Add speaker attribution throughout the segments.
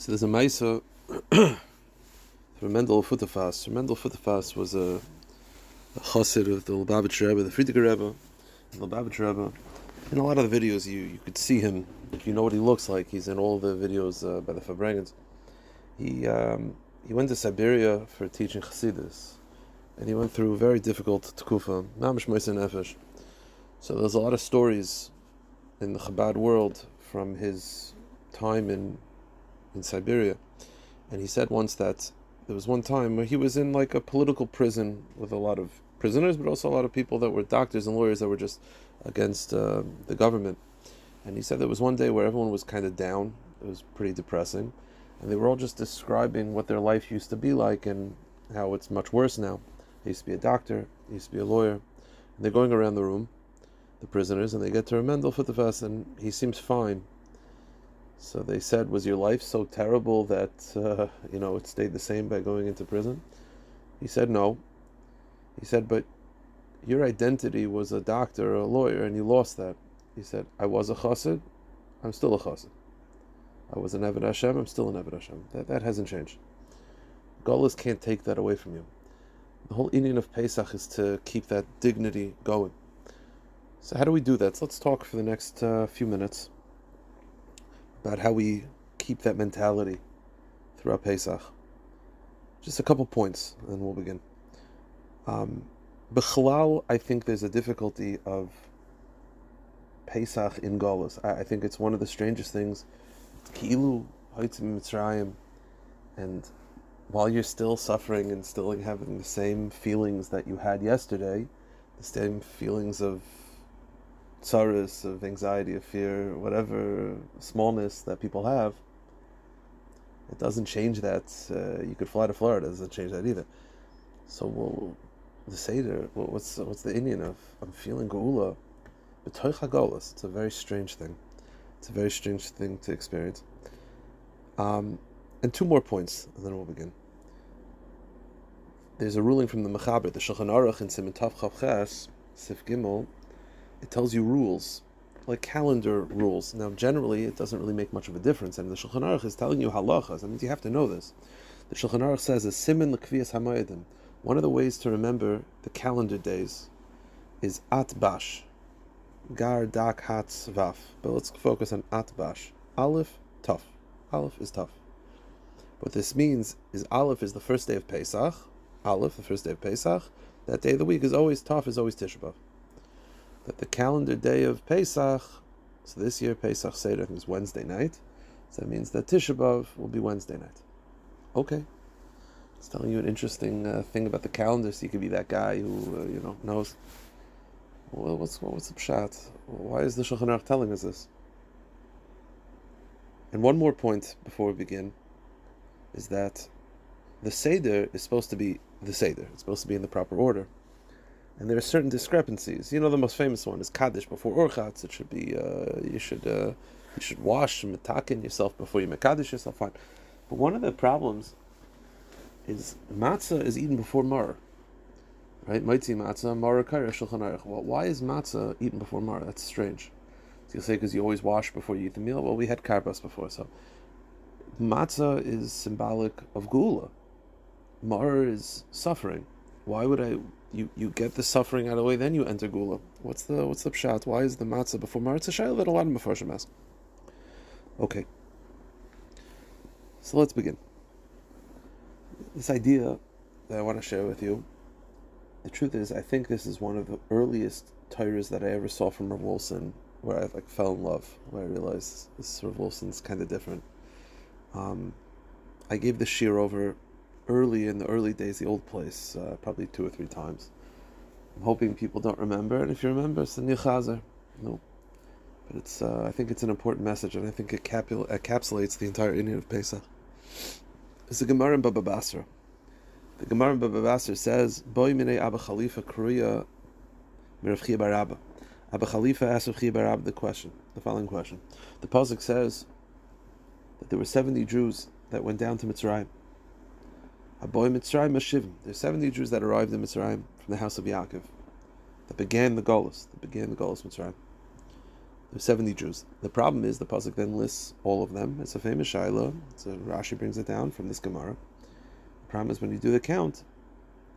Speaker 1: So there's a Maisa for Mendel Futafas. Mendel Futafas was a chassid of the Lubavitch Rebbe, the Friedrich Rebbe, the Lubavitch Rebbe. In a lot of the videos, you could see him. If you know what he looks like, he's in all the videos by the Fabrengens. He went to Siberia for teaching Chassidus, and he went through a very difficult tekufa, mamish moisen nefesh. So there's a lot of stories in the Chabad world from his time in Siberia, and he said once that there was one time where he was in like a political prison with a lot of prisoners, but also a lot of people that were doctors and lawyers that were just against the government. And he said there was one day where everyone was kind of down. It was pretty depressing, and they were all just describing what their life used to be like and how it's much worse now. He used to be a doctor, he used to be a lawyer, and they're going around the room, the prisoners, and they get to Mendel Futafas, and he seems fine. So they said, was your life so terrible that, it stayed the same by going into prison? He said, no. He said, but your identity was a doctor or a lawyer, and you lost that. He said, I was a chassid, I'm still a chassid. I was an Eved Hashem, I'm still an Eved Hashem. That hasn't changed. Golas can't take that away from you. The whole inyan of Pesach is to keep that dignity going. So how do we do that? So let's talk for the next few minutes about how we keep that mentality throughout Pesach. Just a couple points, and we'll begin. B'chalal, I think there's a difficulty of Pesach in Golos. I think it's one of the strangest things. Ki'ilu haitzim Mitzrayim, and while you're still suffering and still having the same feelings that you had yesterday, the same feelings of tsaris, of anxiety, of fear, whatever smallness that people have, it doesn't change that. You could fly to Florida, it doesn't change that either. So the Seder, what's the inyan of I'm feeling geula? B'toich hagolos, it's a very strange thing. It's a very strange thing to experience. And two more points, and then we'll begin. There's a ruling from the Mechaber, the Shulchan Aruch in Siman Tav Chav Ches, Sif Gimel. It tells you rules, like calendar rules. Now, generally, it doesn't really make much of a difference, and the Shulchan Aruch is telling you halachas. I mean, you have to know this. The Shulchan Aruch says, a siman l'kviyas hamoedim. One of the ways to remember the calendar days is atbash. Gar, dak, hatz, vaf. But let's focus on atbash. Aleph, tough. Aleph is tough. What this means is Aleph is the first day of Pesach. Aleph, the first day of Pesach. That day of the week is always tough, is always Tisha B'Av. That the calendar day of Pesach, so this year Pesach Seder is Wednesday night, so that means that Tisha B'Av will be Wednesday night. Okay. It's telling you an interesting thing about the calendar, so you could be that guy who, knows. Well, what's the pshat? Why is the Shulchan Aruch telling us this? And one more point before we begin is that the Seder is supposed to be the Seder. It's supposed to be in the proper order. And there are certain discrepancies. The most famous one is Kaddish before Orchatz. It should be, you should wash and metakin yourself before you mekadesh yourself. Fine. But one of the problems is matzah is eaten before mar. Right? Maitzi matzah, mar kaira shulchan aruch. Well, why is matzah eaten before mar? That's strange. So you'll say because you always wash before you eat the meal. Well, we had karbas before, so matzah is symbolic of gula. Mar is suffering. Why would you get the suffering out of the way, then you enter gula? What's the pshat? Why is the matzah before mar? It's a shayla that a lot of mefarshim ask. Okay. So let's begin. This idea that I want to share with you, the truth is, I think this is one of the earliest Torahs that I ever saw from Rav Wilson, where I fell in love, where I realized this Rav Wilson's kind of different. I gave the shir over early in the early days, the old place, probably 2 or 3 times. I'm hoping people don't remember, and if you remember, it's the Nichazer. No. But it's, I think it's an important message, and I think it encapsulates the entire inyan of Pesach. It's the Gemara in Baba Basra. The Gemara in Baba Basra says, Boi minei Abba Khalifa Kruya Mirav Chia bar Abba. Abba Khalifa asked Rav Chia bar Abba the following question. The pasuk says that there were 70 Jews that went down to Mitzrayim. Aboy Mitzrayim Mashivim. There's 70 Jews that arrived in Mitzrayim from the house of Yaakov, that began the Golos Mitzrayim. There's 70 Jews. The problem is the pasuk then lists all of them. It's a famous shaila. So Rashi brings it down from this Gemara. The problem is when you do the count,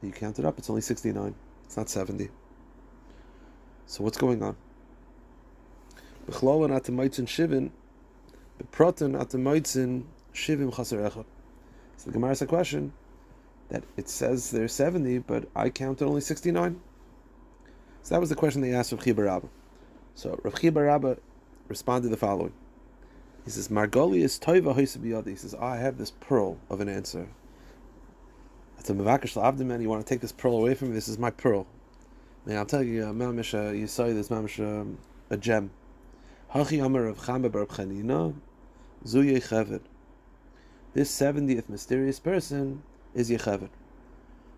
Speaker 1: you count it up, it's only 69. It's not 70. So what's going on? So the Gemara has a question that it says there's 70, but I counted only 69. So that was the question they asked Rabbi Rabbi. So Rabbi Rabbi responded the following. He says, Margoli is toiva hoisa biyadi. He says, I have this pearl of an answer. It's a mevakish la'avdim, you want to take this pearl away from me? This is my pearl. Now I'll tell you, mamish, you saw this mamish a gem. Hachi amar of Chama bar Chanina, zu yecheved. This 70th mysterious person is Yecheved.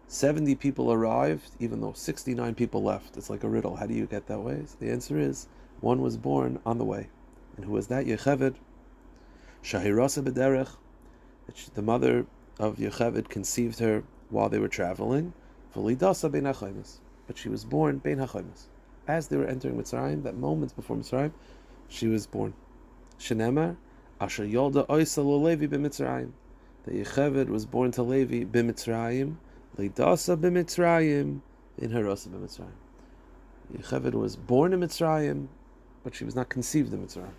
Speaker 1: 70 people arrived, even though 69 people left. It's like a riddle. How do you get that way? So the answer is, one was born on the way. And who was that? Yecheved. Shahirasa b'derech. The mother of Yecheved conceived her while they were traveling. V'lidasa bein hachaymas. But she was born bein hachaymas. As they were entering Mitzrayim, that moment before Mitzrayim, she was born. Shenemar, Asher Yolda Oisa lo Levi b'Mitzrayim. The Yecheved was born to Levi b'Mitzrayim. Leidasa b'Mitzrayim, in Harasa b'Mitzrayim. Yecheved was born in Mitzrayim, but she was not conceived in Mitzrayim.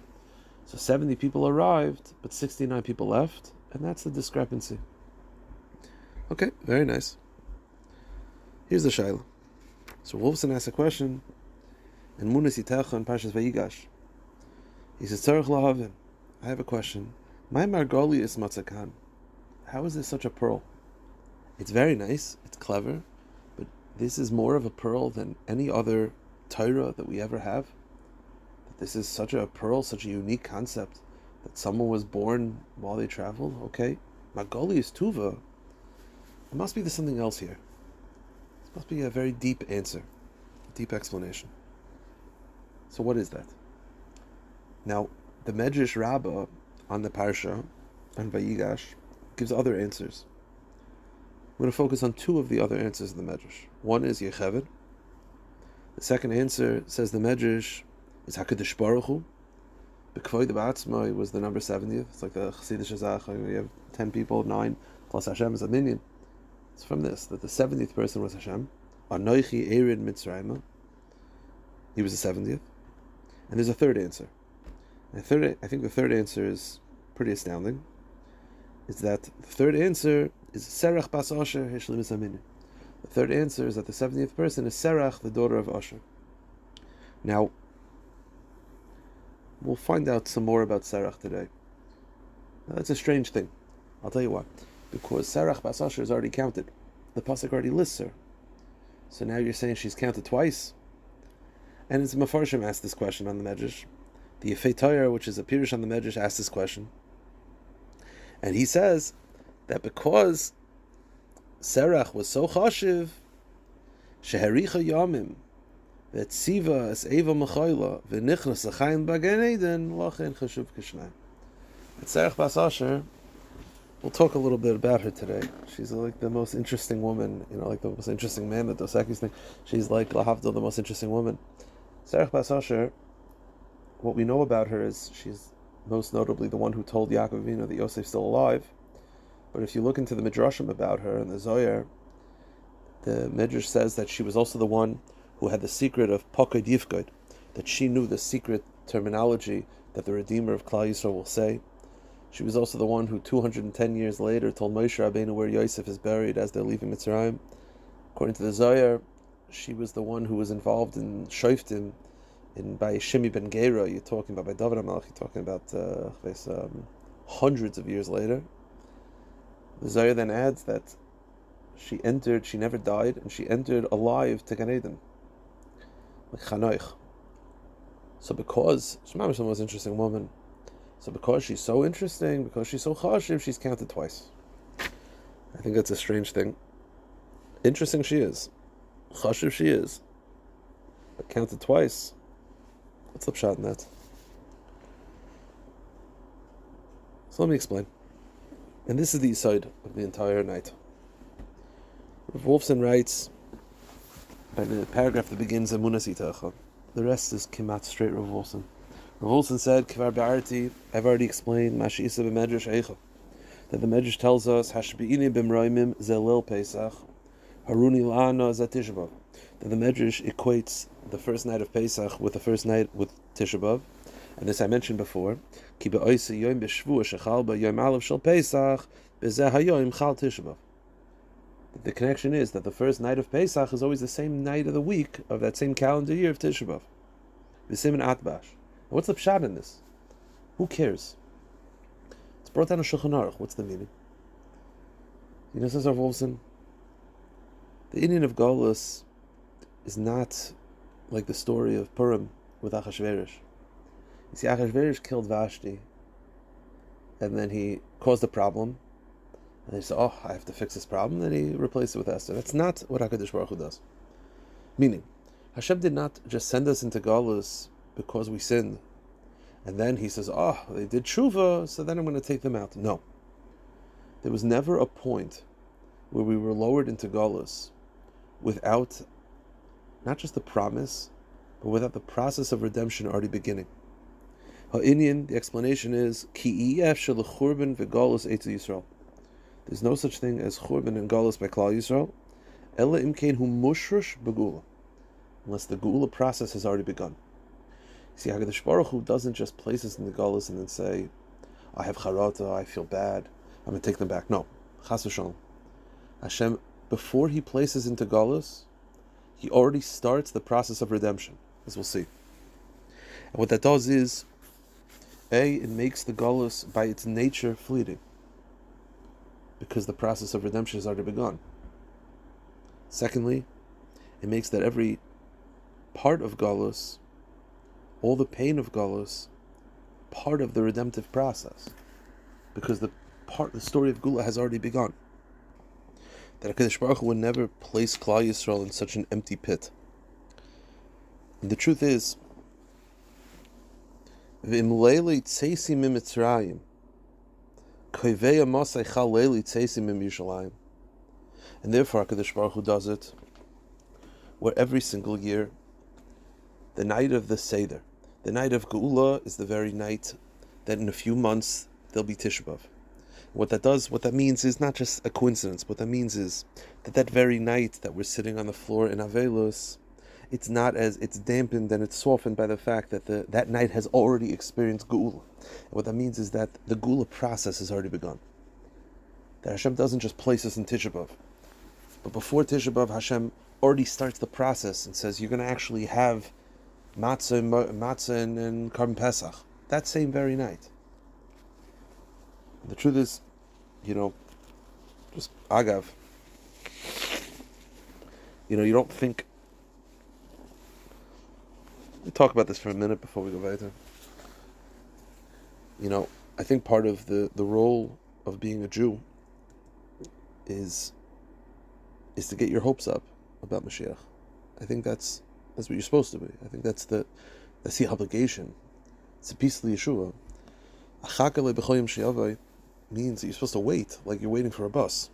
Speaker 1: So 70 people arrived, but 69 people left, and that's the discrepancy. Okay, very nice. Here's the Shaila. So Wolfson asks a question, in Munas Yitecha and Parshas Vayigash. He says, Tzarech lahavin, I have a question. My Margoli is matzakan. How is this such a pearl? It's very nice, it's clever, but this is more of a pearl than any other Torah that we ever have. That this is such a pearl, such a unique concept, that someone was born while they traveled. Okay, Magoli is Tuva. There must be something else here. This must be a very deep answer, a deep explanation. So what is that? Now, the Medrash Rabbah on the Parsha, on Vayigash, gives other answers. I'm going to focus on two of the other answers in the Medrash. One is Yecheved. The second answer, says the Medrash, is HaKadosh Baruch Hu. B'kvoid b'atzmai was the number 70th. It's like the Chassidish Azach. You have 10 people, 9, plus Hashem is a minion. It's from this, that the 70th person was Hashem. Anoichi Erin Mitzrayim. He was the 70th. And there's a third answer. And I think the third answer is pretty astounding. Is that the third answer is Serach bas Asher Heshlimus Aminu. The third answer is that the 70th person is Serach, the daughter of Asher. Now, we'll find out some more about Serach today. Now, that's a strange thing. I'll tell you why. Because Serach bas Asher is already counted. The pasuk already lists her. So now you're saying she's counted twice? And it's Mefarshim asked this question on the Medrash. The Yefei Torah, which is a Pirush on the Medrash, asked this question. And he says that because Serach was so chashiv, shehericha yamim, v'tziva es eva mechayla, v'nichnas l'chayim b'gan Eden, lachen chashuv k'shnayim. At Serach bas Asher, we'll talk a little bit about her today. She's like the most interesting woman, like the most interesting man that Dosaki's thing. She's like lahavdil, the most interesting woman. Serach bas Asher, what we know about her is she's most notably the one who told Yaakov Avinu that Yosef's still alive. But if you look into the Midrashim about her and the Zohar, the Midrash says that she was also the one who had the secret of Pakod Yifkod, that she knew the secret terminology that the Redeemer of Klal Yisrael will say. She was also the one who 210 years later told Moshe Rabbeinu where Yosef is buried as they're leaving Mitzrayim. According to the Zohar, she was the one who was involved in Shoftim, by Shimi ben Gera. You're talking about by David HaMelech. You're talking about hundreds of years later. The Zohar then adds that she never died, and she entered alive to Gan Eden, like Chanoich. So because Shema is the most interesting woman, so because she's so interesting, because she's so chashiv, she's counted twice. I think that's a strange thing. Interesting she is, chashiv she is, but counted twice. What's the pshat in that? So let me explain. And this is the side of the entire night. Rav Wolfson writes, by the paragraph that begins Emunas Yitecha. The rest is Kimat straight Rav Wolfson. Rav Olson said, Kvar B'arti, I've already explained, Mashi Isa b'medrash Eicha, that the medrash tells us, Hashbi'ini b'mroimim zelil Pesach, Haruni la'ana zat Tisha B'av. That the medrash equates the first night of Pesach with the first night with Tisha B'av. And this I mentioned before, Ki ba'oisa yom b'shvua shechal ba'yom alav shel Pesach, b'zeh hayoim chal Tisha B'av. The connection is that the first night of Pesach is always the same night of the week of that same calendar year of Tisha B'av. V'simin atbash. Now what's the pshat in this? Who cares? It's brought down a Shulchan Aruch. What's the meaning? Says Rav Olson, the Indian of Golus is not like the story of Purim with Achashverosh. You see, Achashverosh killed Vashti, and then he caused a problem, and he said, I have to fix this problem, and he replaced it with Esther. That's not what HaKadosh Baruch Hu does. Meaning, Hashem did not just send us into Golus because we sinned, and then he says, they did tshuva, so then I'm going to take them out. No. There was never a point where we were lowered into Golus without not just the promise, but without the process of redemption already beginning. Ha'inyan, the explanation is, Ki ef shel churban v'Golus etz Yisrael. There's no such thing as churban and Golus by Klal Yisrael, ela imkein hu mushrush b'gula, unless the Geula process has already begun. See, HaKadosh Baruch Hu doesn't just place us in the Golus and then say, I have charata, I feel bad, I'm going to take them back. No. Chas v'shalom. Hashem, before He places into Golus, He already starts the process of redemption, as we'll see. And what that does is, it makes the Golus, by its nature, fleeting, because the process of redemption has already begun. Secondly, it makes that every part of Golus, all the pain of Golus, part of the redemptive process, because the story of Geula has already begun. That HaKadosh Baruch Hu would never place Klal Yisrael in such an empty pit. And the truth is, V'im leili tzeisim im Mitzrayim, koivei amasai chal leili tzeisim im Yerushalayim. And therefore HaKadosh Baruch Hu does it, where every single year, the night of the Seder, the night of Geula, is the very night that in a few months there'll be Tisha B'av. What that means is not just a coincidence. What that means is that very night that we're sitting on the floor in Avelus, it's dampened and it's softened by the fact that that night has already experienced Geula. And what that means is that the Geula process has already begun. That Hashem doesn't just place us in Tisha B'av, but before Tisha B'av, Hashem already starts the process and says, you're going to actually have matzah and Karban Pesach that same very night. And the truth is, just agav, you don't think. We'll talk about this for a minute before we go weiter. I think part of the role of being a Jew is to get your hopes up about Mashiach. I think that's what you're supposed to be. I think that's the obligation. It's a piece of the Yeshua. Achakale b'choyim she'avai means that you're supposed to wait, like you're waiting for a bus.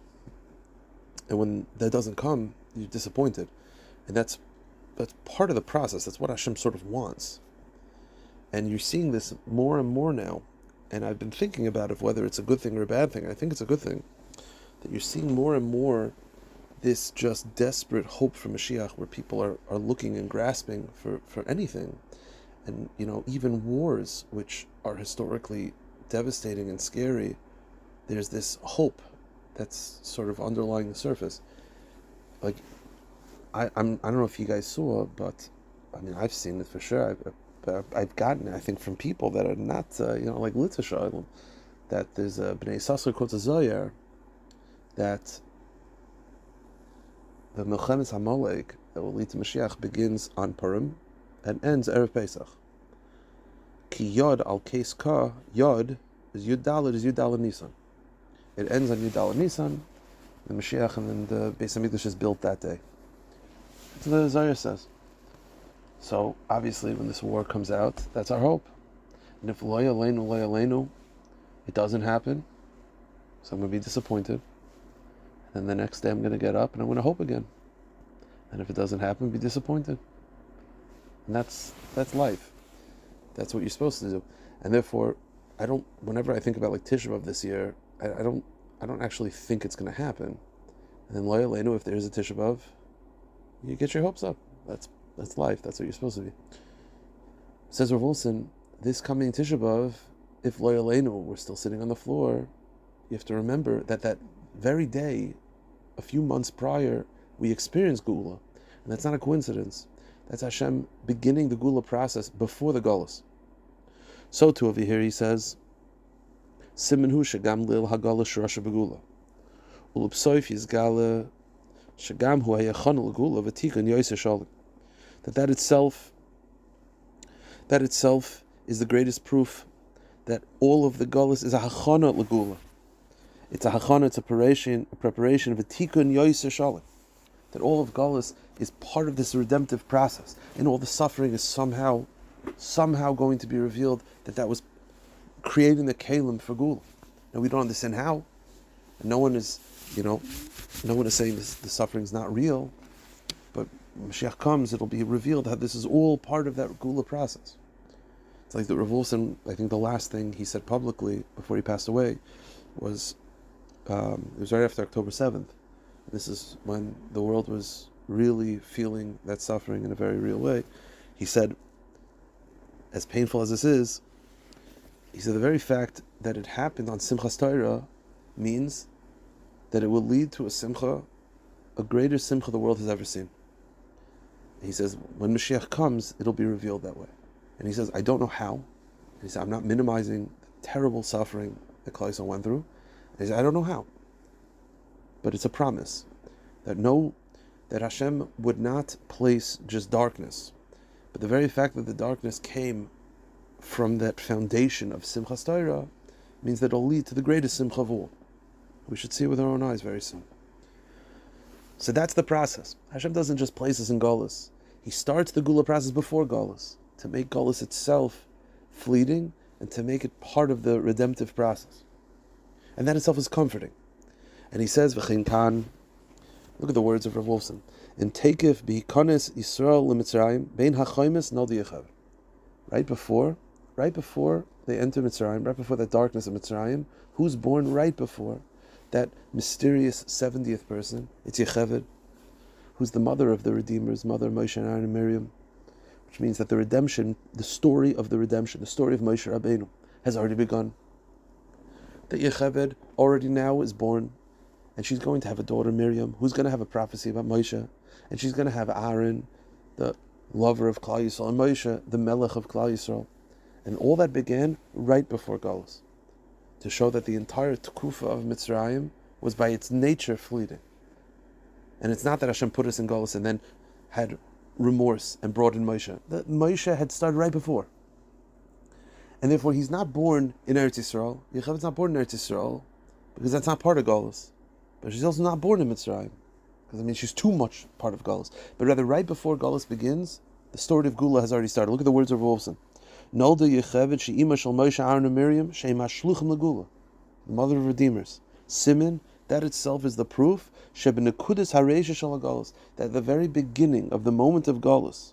Speaker 1: And when that doesn't come, you're disappointed. And that's part of the process. That's what Hashem sort of wants. And you're seeing this more and more now. And I've been thinking about it, whether it's a good thing or a bad thing. I think it's a good thing that you're seeing more and more this just desperate hope for Mashiach, where people are looking and grasping for anything. And, even wars, which are historically devastating and scary, there's this hope that's sort of underlying the surface. Like, I don't know if you guys saw, but I've seen it for sure. I've gotten it, I think, from people that are not, like Litzisha, that there's a Bnei Sasser quotes a Zoyar, that the Milchemes HaMolek that will lead to Mashiach begins on Purim and ends Erev Pesach. Ki Yod al Kes Ka, Yod is Yud Daled Nisan. It ends on Yud Daled Nisan, the Mashiach and then the Beis HaMikdash is built that day. That's what the Zohar says. So obviously when this war comes out, that's our hope. And if Lo Yaleinu, it doesn't happen, so I'm going to be disappointed. And the next day I'm going to get up and I'm going to hope again. And if it doesn't happen, be disappointed. And that's life. That's what you're supposed to do. And therefore, whenever I think about like Tisha B'Av this year, I don't actually think it's going to happen. And then Lo Yaleinu, if there is a Tisha B'Av, you get your hopes up. That's life. That's what you're supposed to be. Says Rav Wilson, this coming Tisha B'Av, if Lo Yaleinu, we're still sitting on the floor, you have to remember that very day, a few months prior, we experienced Geula. And that's not a coincidence. That's Hashem beginning the Geula process before the Golus. So too over here he says, Siman hu shagam lil hagala shirasha begula. Ulupsoif yizgala shagam hu hayachon l'gula v'tikun yoyser shalim. That itself is the greatest proof that all of the Golus is a hachana l'gula. It's a hachana, it's a preparation of a tikun yoyser shalim. That all of Golus is part of this redemptive process, and all the suffering is somehow going to be revealed that was creating the kalim for Gula. Now we don't understand how, and no one is saying the suffering is not real, but when Mashiach comes, it'll be revealed how this is all part of that Gula process. It's like the Rav Wilson, I think the last thing he said publicly before he passed away was, it was right after October 7th. This is when the world was really feeling that suffering in a very real way. He said, as painful as this is, he said the very fact that it happened on Simchas Torah means that it will lead to a greater simcha the world has ever seen. He says, when Mashiach comes, it'll be revealed that way. And he says, I don't know how. And he said, I'm not minimizing the terrible suffering that Klal Yisrael went through. And he said, I don't know how. But it's a promise that Hashem would not place just darkness, but the very fact that the darkness came from that foundation of Simchas Torah means that it'll lead to the greatest simcha of all. We should see it with our own eyes very soon. So that's the process. Hashem doesn't just place us in Golus. He starts the Gula process before Golus, to make Golus itself fleeting and to make it part of the redemptive process. And that itself is comforting. And he says, V'chein kan, look at the words of Rav Wolfson, in Teikif b'hikonis Yisrael l'Mitzrayim, bein ha'choymes noldi yechav. Right before they enter Mitzrayim, right before that darkness of Mitzrayim, who's born right before that mysterious 70th person? It's Yocheved, who's the mother of the Redeemers, mother of Moshe and Aaron and Miriam, which means that the redemption, the story of Moshe Rabbeinu, has already begun. That Yocheved already now is born, and she's going to have a daughter, Miriam, who's going to have a prophecy about Moshe, and she's going to have Aaron, the lover of Klal Yisrael, and Moshe, the melech of Klal Yisrael. And all that began right before Golus, to show that the entire Tekufa of Mitzrayim was by its nature fleeting. And it's not that Hashem put us in Golus and then had remorse and brought in Moshe. That Moshe had started right before. And therefore he's not born in Eretz Yisrael. Yocheved's not born in Eretz Yisrael, because that's not part of Golus. But she's also not born in Mitzrayim, because she's too much part of Golus. But rather, right before Golus begins, the story of Gula has already started. Look at the words of Wolfson. Nolda Yocheved she'ima shel Moshe, Aaron, and Miriam she'ima shluchim legula, the mother of redeemers. Simin, that itself is the proof shebenekudis hareisha shel Golus, that at the very beginning of the moment of Golus,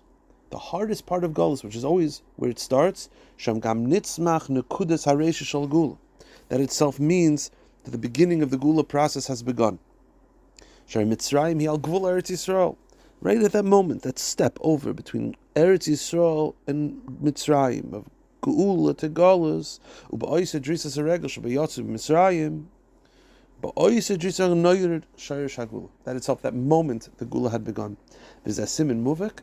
Speaker 1: the hardest part of Golus, which is always where it starts, sham gam nitzmach nekudis hareisha shel Gula, that itself means that the beginning of the Gula process has begun. Shari Mitzrayim hi al gvul Eretz Yisrael. Right at that moment, that step over between Eretz Yisrael and Mitzrayim, of Geula to Golus, u'ba'oisa drisas haregel shabayatzu b'Mitzrayim, ba'oisa drisas noyred shayrish hagula. That itself, that moment, the Gula had begun. There's a simin muvik,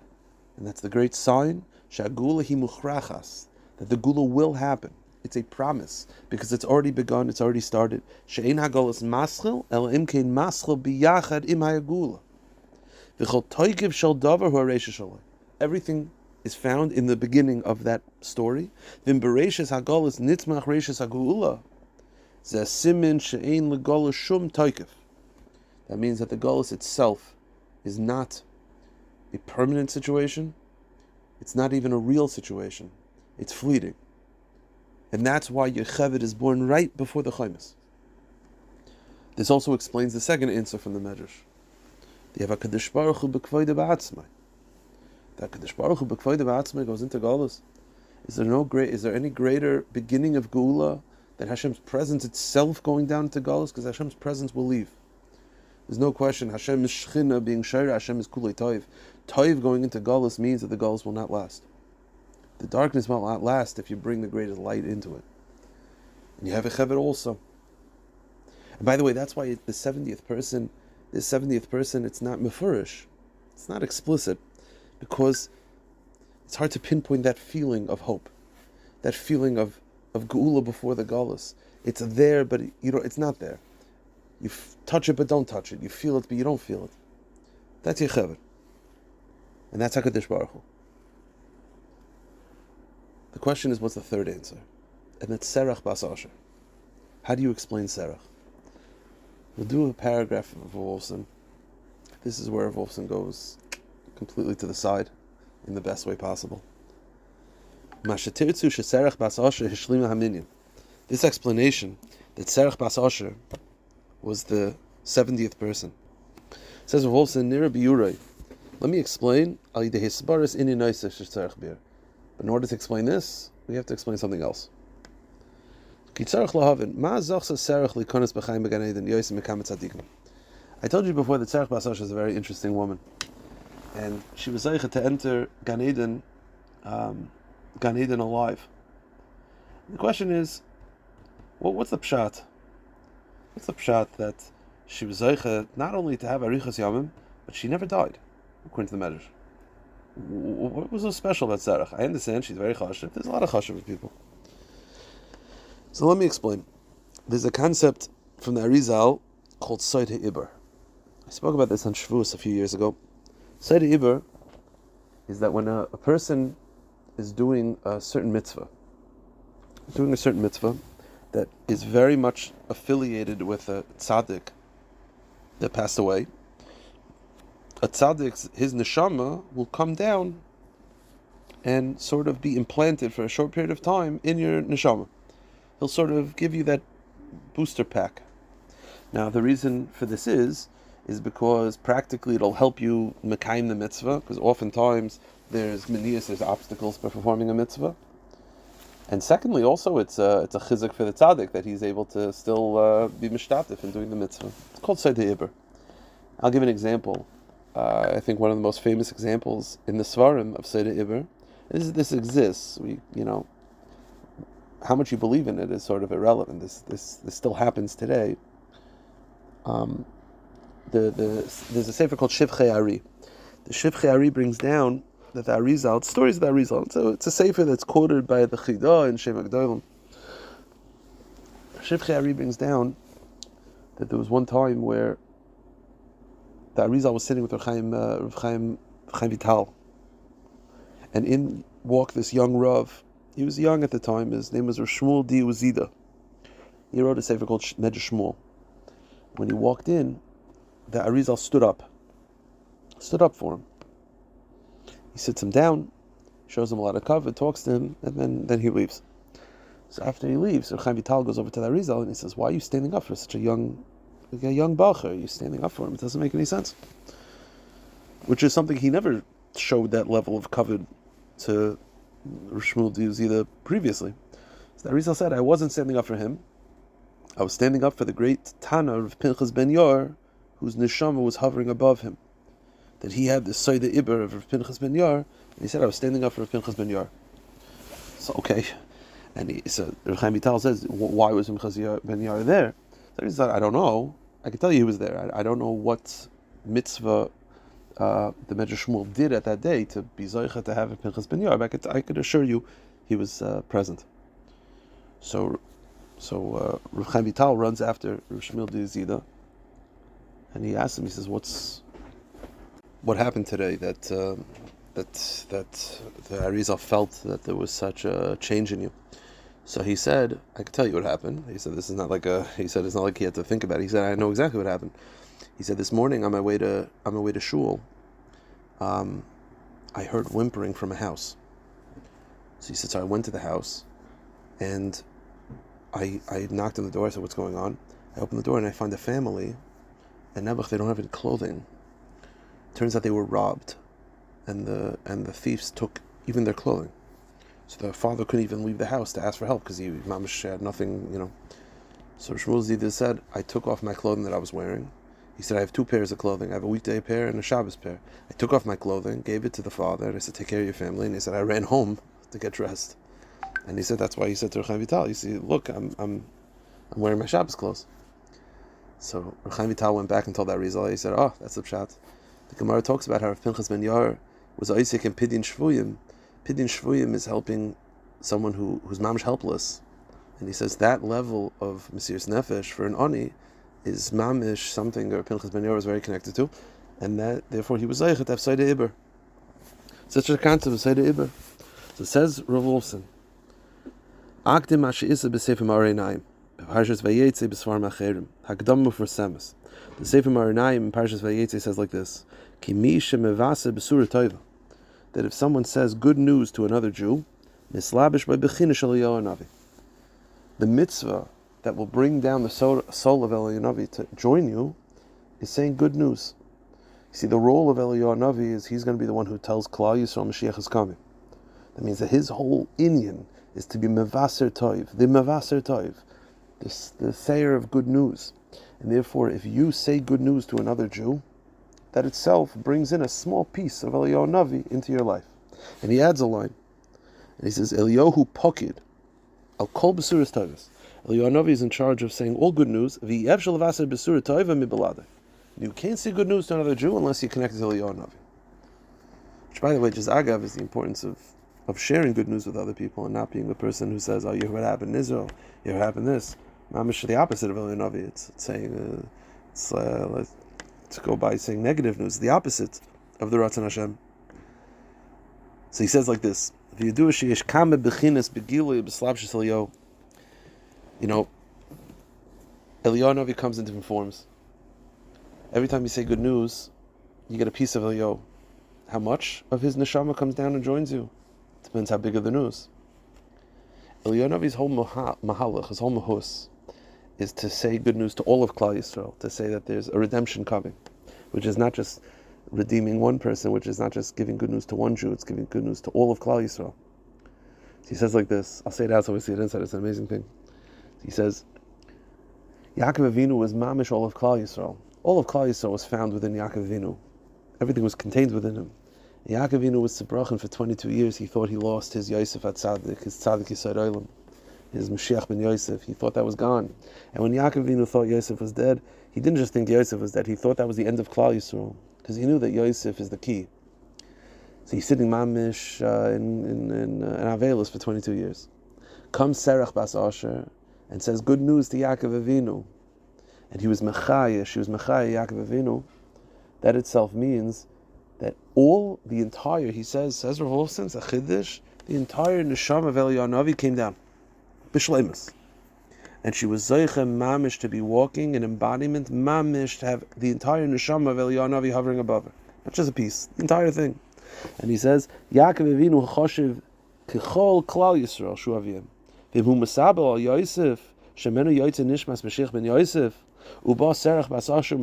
Speaker 1: and that's the great sign, shagula hi muchrachas, that the Gula will happen. It's a promise, because it's already begun, it's already started. She'ein hagolus maschil, el imkein maschil biyachad im ha'gula. V'chol toikiv shel davar hu ha'reisha shaloi. Everything is found in the beginning of that story. V'im bereishas hagolus nitzmach reishas ha'gula. Zeh simin she'ein legolus shum toikiv. That means that the golus itself is not a permanent situation. It's not even a real situation. It's fleeting. And that's why Yocheved is born right before the Chaimis. This also explains the second answer from the Medrash. The HaKadosh Baruch Hu b'kvoide ba'atzmai. The HaKadosh Baruch Hu b'kvoide ba'atzmai goes into Golus. Is there any greater beginning of Geula than Hashem's presence itself going down to Galus? Because Hashem's presence will leave. There's no question. Hashem is Shechina being Shaira, Hashem is Kulei Toiv. Toiv going into Galus means that the Galus will not last. The darkness will not last if you bring the greatest light into it. And you have a Chevet also. And by the way, that's why this 70th person, it's not mefurish. It's not explicit. Because it's hard to pinpoint that feeling of hope. That feeling of Geula before the Galus. It's there, but it's not there. You touch it, but don't touch it. You feel it, but you don't feel it. That's your Chevet. And that's HaKadosh Baruch Hu. The question is, what's the third answer? And that's Serach Bas Asher. How do you explain Serach? We'll do a paragraph of Wolfson. This is where Wolfson goes completely to the side in the best way possible. This explanation that Serach Bas Asher was the 70th person. It says Wolfson, Nira Biyurei. Let me explain. But in order to explain this, we have to explain something else. I told you before that Serach Bas Asher is a very interesting woman. And she was zeicha to enter Gan Eden alive. The question is, what's the pshat? What's the pshat that she was zeicha not only to have arichas yamim, but she never died, according to the Medrash? What was so special about Serach? I understand she's very chashiv. There's a lot of chashiv people. So let me explain. There's a concept from the Arizal called Soid HaIber. I spoke about this on Shavuos a few years ago. Soid HaIber is that when a person is doing a certain mitzvah that is very much affiliated with a tzaddik that passed away, a tzaddik's, his neshama will come down and sort of be implanted for a short period of time in your neshama. He'll sort of give you that booster pack. Now, the reason for this is because practically it'll help you mekayim the mitzvah, because oftentimes there's obstacles for performing a mitzvah. And secondly, also it's a chizuk for the tzaddik that he's able to still be mishtatif in doing the mitzvah. It's called Soid HaIber. I'll give an example. I think one of the most famous examples in the Svarim of Soid HaIber is this exists. How much you believe in it is sort of irrelevant. This still happens today. There's a sefer called Shivchei Ari. The Shivchei Ari brings down that the Arizal, stories of the Arizal. So it's a sefer that's quoted by the Chidah and Shem Agdolim. Shivchei Ari brings down that there was one time where the Arizal was sitting with Rav Chaim Vital, and in walked this young Rav. He was young at the time. His name was Rav Shmuel Di Uzida. He wrote a sefer called Medrash Shmuel. When he walked in, the Arizal stood up for him. He sits him down, shows him a lot of cover, talks to him, and then he leaves. So after he leaves, Rav Chaim Vital goes over to the Arizal and he says, "Why are you standing up for such a young bacher? You're standing up for him. It doesn't make any sense." Which is something he never showed that level of cover to Rav Shmuel Di Uzida previously. So the Arizal said, "I wasn't standing up for him. I was standing up for the great Tana of Pinchas ben Yair, whose neshama was hovering above him. That he had the Soid HaIber of Rav Pinchas ben Yair, and he said, I was standing up for Rav Pinchas ben Yair." So, okay. And Rav Chaim Vital says, why was Pinchas ben Yair there? So he said, I don't know. I can tell you he was there. I don't know what mitzvah the Medrash Shmuel did at that day to be zoicha to have a Pinchas ben Yair, but I could assure you he was present. So Rav Chaim Vital runs after Rav Shmuel Di Uzida, and he asks him. He says, "What happened today that the Arizal felt that there was such a change in you?" So he said, "I can tell you what happened." He said, "This is not like He said, "It's not like he had to think about it." He said, "I know exactly what happened." He said, "This morning on my way to shul, I heard whimpering from a house." So he said, "So I went to the house, and I knocked on the door. I said, 'What's going on?' I opened the door and I find a family, and Nebuch, they don't have any clothing. Turns out they were robbed, and the thieves took even their clothing. So the father couldn't even leave the house to ask for help because he mamish had nothing, So Shmuel Zida said, I took off my clothing that I was wearing. He said, I have 2 pairs of clothing. I have a weekday pair and a Shabbos pair. I took off my clothing, gave it to the father, and I said, take care of your family. And he said, I ran home to get dressed. And he said, that's why he said to Chaim Vital, you see, look, I'm wearing my Shabbos clothes. So Chaim Vital went back and told that Rizal. He said, oh, that's the pshat. The Gemara talks about how if Pinchas ben Yair was Isaac in Pidin Shvuyim. Pidin Shvuyim is helping someone who's mamish helpless. And he says that level of Mesiras Nefesh for an Ani is mamish something that Pinchas ben Yair was very connected to, and that therefore he was Zeichet to have Seide Iber. Such a concept of Seide Iber. So it says Rav Wolfson, Akdim Asheisa b'Sefer Ma'areinayim, Parshas Vayetze b'Svar Macherim, Hakdamu for Semes. The Sefer Ma'areinayim in Parshas Vayetze says like this: Ki mi shemevase b'Sura Toiva, that if someone says good news to another Jew, mislabish by bechina shel Eliyahu Hanavi, the mitzvah that will bring down the soul of Eliyahu Hanavi to join you is saying good news. You see, the role of Eliyahu Hanavi is he's going to be the one who tells Klal Yisrael Mashiach is coming. That means that his whole inyan is to be mevaser toiv, the mevaser toiv, the sayer of good news. And therefore, if you say good news to another Jew, that itself brings in a small piece of Eliyahu Hanavi into your life. And he adds a line, and he says, Eliyahu pokid al kol besuras toivas. Eliyahu Hanavi is in charge of saying all good news. You can't say good news to another Jew unless you connect to Eliyahu Hanavi. Which, by the way, just agav is the importance of sharing good news with other people and not being the person who says, oh, you heard what happened in Israel, you heard what happened this. Mamish the opposite of Eliyahu Hanavi. It's saying, let's go by saying negative news, the opposite of the Ratzon Hashem. So he says like this, Eliyahu Hanavi comes in different forms. Every time you say good news, you get a piece of Eliyahu. How much of his neshama comes down and joins you? Depends how big of the news. Eliyahu Hanavi's whole mahalach, his whole mahus, is to say good news to all of Klal Yisrael, to say that there's a redemption coming, which is not just redeeming one person, which is not just giving good news to one Jew, it's giving good news to all of Klal Yisrael. So he says like this, I'll say it out so we see it inside, it's an amazing thing. He says, Yaakov Avinu was mamish all of Klal Yisrael. All of Klal Yisrael was found within Yaakov Avinu. Everything was contained within him. Yaakov Avinu was Tzibrochen for 22 years. He thought he lost his Yosef at Tzadik, his Tzadik Yisod Olam, his Mashiach ben Yosef. He thought that was gone. And when Yaakov Avinu thought Yosef was dead, he didn't just think Yosef was dead. He thought that was the end of Klal Yisrael, because he knew that Yosef is the key. So he's sitting mamish in Avelis for 22 years. Comes Serach Bas Asher and says good news to Yaakov Avinu. And he was Mechaya, she was Mechaya, Yaakov Avinu. That itself means that he says Rav Wolfson, a chiddush, the entire neshama of Eliyahu Hanavi came down, b'shleimus, and she was zeicha mamish to be walking in embodiment, mamish to have the entire neshama of Eliyahu Hanavi hovering above her, not just a piece, the entire thing. And he says, Yaakov Avinu choshev kechol klal Yisrael shu aviyim, v'hu masabel al Yosef shemenu yoytze nishmas Mashiach ben Yosef. And therefore Serach Bas Asher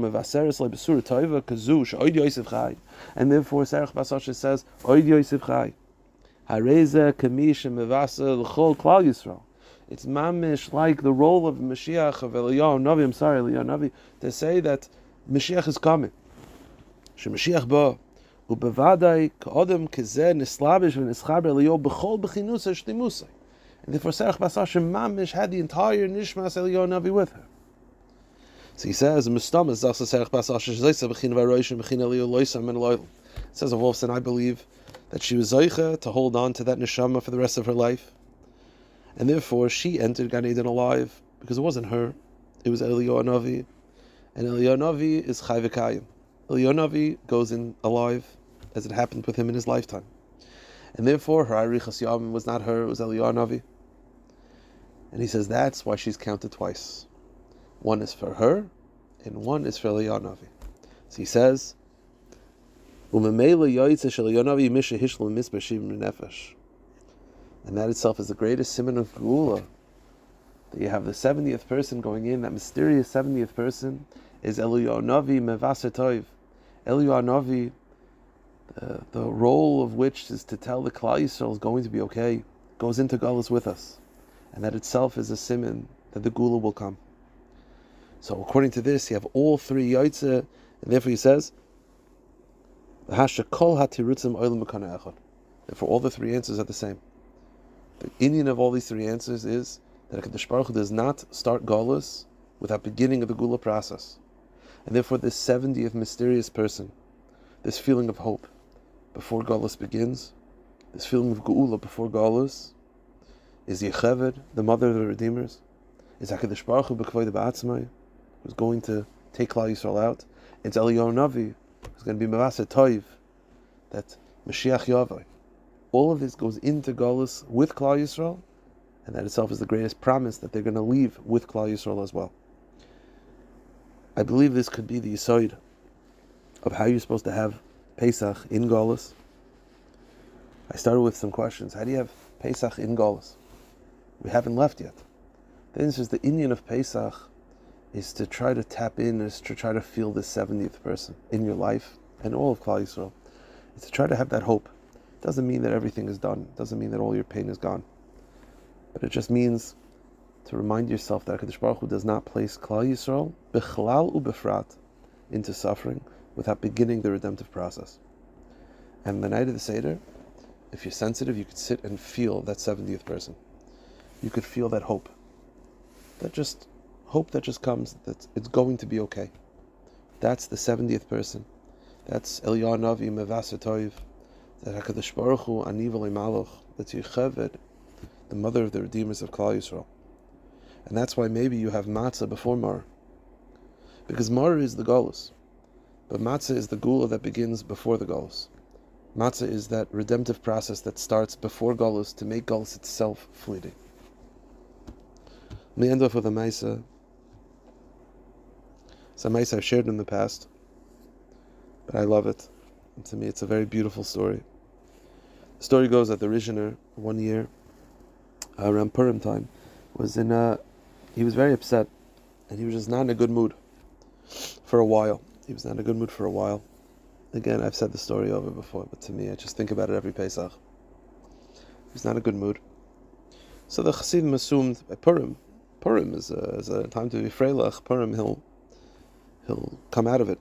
Speaker 1: says, Oid Yosef Chai. Hareze Kamish Mevasa L'chol Klal Yisrael. It's mamish like the role of Mashiach of Eliyahu Navi, to say that Mashiach is coming. Shemashiach ba ubevadai ka'odem kizeh nislabish v'nischaber Eliyahu b'chol b'chinusa shtimusa. And therefore Serach Bas Asher mamish had the entire Nishmas Eliyahu Navi with her. So he says, it says of Wolfson, I believe that she was Zoicha to hold on to that neshama for the rest of her life. And therefore she entered Gan Eden alive, because it wasn't her, it was Eliyahu Hanavi. And Eliyahu Hanavi is Chai V'Kayim. Eliyahu Hanavi goes in alive, as it happened with him in his lifetime. And therefore her Arichas Yom was not her, it was Eliyahu Hanavi. And he says that's why she's counted twice. One is for her, and one is for Eliyahu Hanavi. So he says, and that itself is the greatest siman of Geula. That you have the 70th person going in, that mysterious 70th person is Eliyahu Hanavi Mevaser Toiv. Eliyahu Hanavi, the role of which is to tell the Klal Yisrael is going to be okay. goes into Galus with us, and that itself is a siman that the Gula will come. So according to this, you have all three Yaitze, and therefore he says, Therefore all the three answers are the same. The Indian of all these three answers is that HaKadosh Baruch Hu does not start Galus without beginning of the Gula process. And therefore this 70th mysterious person, this feeling of hope before Galus begins, this feeling of Geula before Galus, is Yecheved, the mother of the Redeemers, is HaKadosh Baruch Hu B'Kvoid Ba'atzmai, who's going to take Klal Yisrael out. It's Eliyahu Navi, who's going to be Mavaseh Toiv, that Mashiach Yavai. All of this goes into Galus with Klal Yisrael, and that itself is the greatest promise that they're going to leave with Klal Yisrael as well. I believe this could be the Yesod of how you're supposed to have Pesach in Galus. I started with some questions. How do you have Pesach in Galus? We haven't left yet. The answer is the Indian of Pesach is to try to tap in, is to try to feel the 70th person in your life and all of Klal Yisrael. It's to try to have that hope. It doesn't mean that everything is done. It doesn't mean that all your pain is gone. But it just means to remind yourself that HaKadosh Baruch Hu does not place Klal Yisrael, Bichlal u'Befrat, into suffering without beginning the redemptive process. And the night of the Seder, if you're sensitive, you could sit and feel that 70th person. You could feel that hope. Hope that just comes, that it's going to be okay. That's the 70th person. That's Eliyahu Navi Mevaseh Toiv. That HaKadosh Baruch Hu Ani V'Lei Malach. That's Yecheved, the mother of the Redeemers of Klal Yisrael. And that's why maybe you have Matzah before Mar. Because Mar is the Golus. But Matzah is the Gula that begins before the Golus. Matzah is that redemptive process that starts before Golus to make Golus itself fleeting. Let me end off with a Maisa. It's a Maisa I've shared in the past, but I love it. And to me, it's a very beautiful story. The story goes that the Rishner, one year, around Purim time, he was very upset, and he was just not in a good mood for a while. Again, I've said the story over before, but to me, I just think about it every Pesach. He was not in a good mood. So the Chassidim assumed by Purim is a time to be freilach. Purim, he'll come out of it.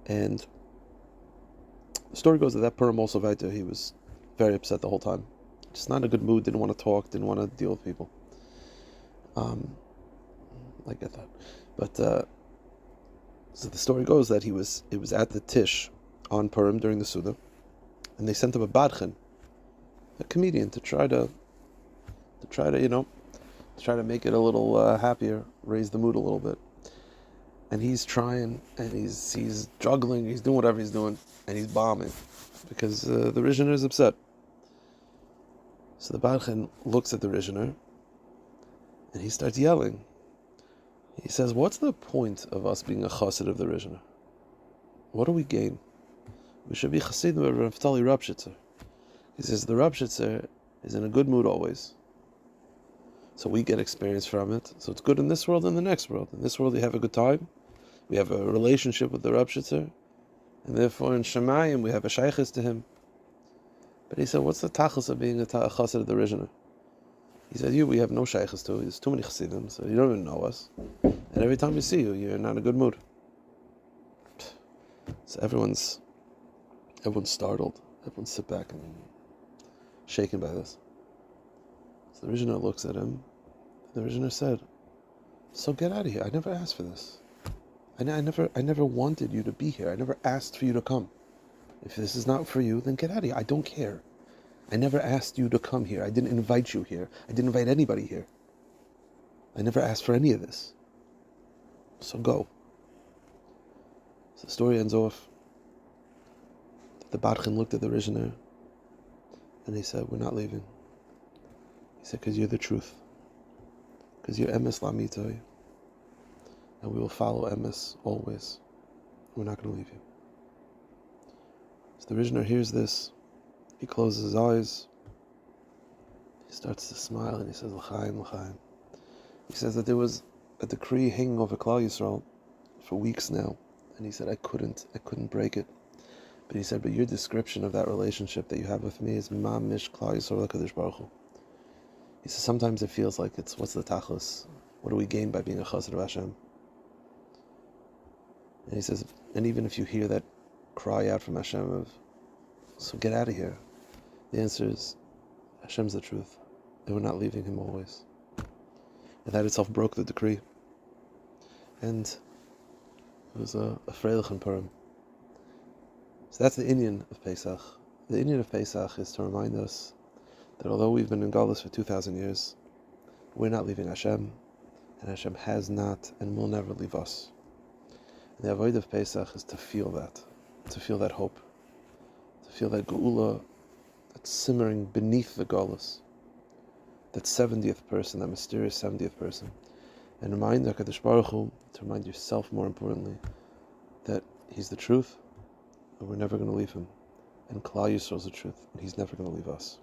Speaker 1: And the story goes that Purim also weiter, he was very upset the whole time. Just not in a good mood, didn't want to talk, didn't want to deal with people. I get that. But so the story goes that it was at the Tish on Purim during the Suda, and they sent him a badchen, a comedian, to try to make it a little happier, raise the mood a little bit. And he's trying, and he's juggling, he's doing whatever he's doing, and he's bombing because the Rishner is upset. So the badchen looks at the Rishner, and he starts yelling. He says, "What's the point of us being a chassid of the Rishner? What do we gain? We should be chassidim of Naftali Rabshitzer." He says, "The Rabshitzer is in a good mood always. So we get experience from it. So it's good in this world and the next world. In this world, you have a good time. We have a relationship with the Rabshitzer. And therefore, in Shemayim, we have a shaykhis to him." But he said, "What's the tachlis of being a chassid of the Rishner?" He said, "We have no shaykhis to. There's too many chassidim, so you don't even know us. And every time we see you, you're not in a good mood." So everyone's startled. Everyone sit back and shaken by this. So the Rishner looks at him. The Rishner said, "So get out of here. I never asked for this. I never wanted you to be here. I never asked for you to come. If this is not for you, then get out of here. I don't care. I never asked you to come here. I didn't invite you here. I didn't invite anybody here. I never asked for any of this. So go." So the story ends off. The badchen looked at the Rishner, and he said, "We're not leaving." He said, "Because you're the truth. Because you're emes lamitoy. And we will follow emes always. We're not going to leave you." So the Rishner hears this. He closes his eyes. He starts to smile, and he says, "L'chaim, l'chaim." He says that there was a decree hanging over Klal Yisrael for weeks now, and he said, I couldn't break it. But he said, but your description of that relationship that you have with me is mamish klal Yisrael l'Kadosh Baruch Hu. He says, sometimes it feels like it's, what's the tachlis? What do we gain by being a chassid of Hashem? And he says, and even if you hear that cry out from Hashem of, so get out of here, the answer is, Hashem's the truth. And we're not leaving him always. And that itself broke the decree. And it was a freilich in Purim. So that's the inyan of Pesach. The inyan of Pesach is to remind us that although we've been in Galus for 2,000 years, we're not leaving Hashem, and Hashem has not and will never leave us. And the avoid of Pesach is to feel that hope, to feel that geula that's simmering beneath the Galus, that 70th person, that mysterious 70th person, and remind HaKadosh Baruch Hu, to remind yourself more importantly, that He's the truth, and we're never going to leave Him, and Klal Yisrael is the truth, and He's never going to leave us.